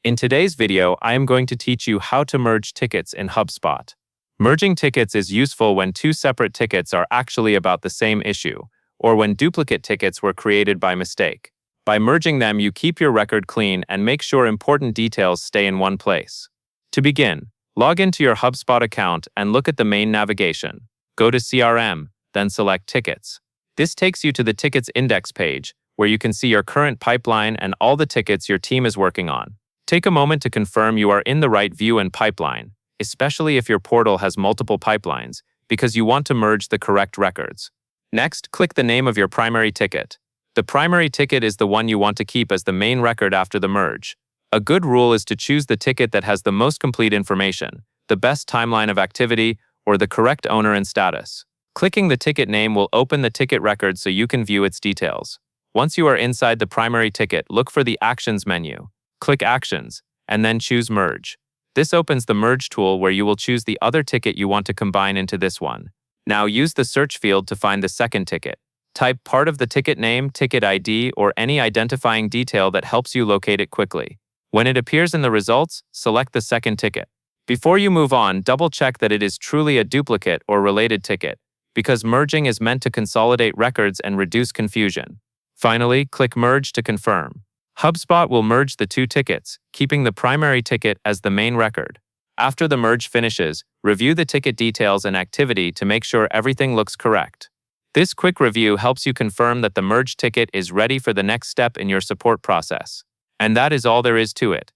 In today's video, I am going to teach you how to merge tickets in HubSpot. Merging tickets is useful when two separate tickets are actually about the same issue, or when duplicate tickets were created by mistake. By merging them, you keep your record clean and make sure important details stay in one place. To begin, log into your HubSpot account and look at the main navigation. Go to CRM, then select Tickets. This takes you to the Tickets Index page, where you can see your current pipeline and all the tickets your team is working on. Take a moment to confirm you are in the right view and pipeline, especially if your portal has multiple pipelines, because you want to merge the correct records. Next, click the name of your primary ticket. The primary ticket is the one you want to keep as the main record after the merge. A good rule is to choose the ticket that has the most complete information, the best timeline of activity, or the correct owner and status. Clicking the ticket name will open the ticket record so you can view its details. Once you are inside the primary ticket, look for the Actions menu. Click Actions, and then choose Merge. This opens the Merge tool where you will choose the other ticket you want to combine into this one. Now use the search field to find the second ticket. Type part of the ticket name, ticket ID, or any identifying detail that helps you locate it quickly. When it appears in the results, select the second ticket. Before you move on, double-check that it is truly a duplicate or related ticket, because merging is meant to consolidate records and reduce confusion. Finally, click Merge to confirm. HubSpot will merge the two tickets, keeping the primary ticket as the main record. After the merge finishes, review the ticket details and activity to make sure everything looks correct. This quick review helps you confirm that the merged ticket is ready for the next step in your support process. And that is all there is to it.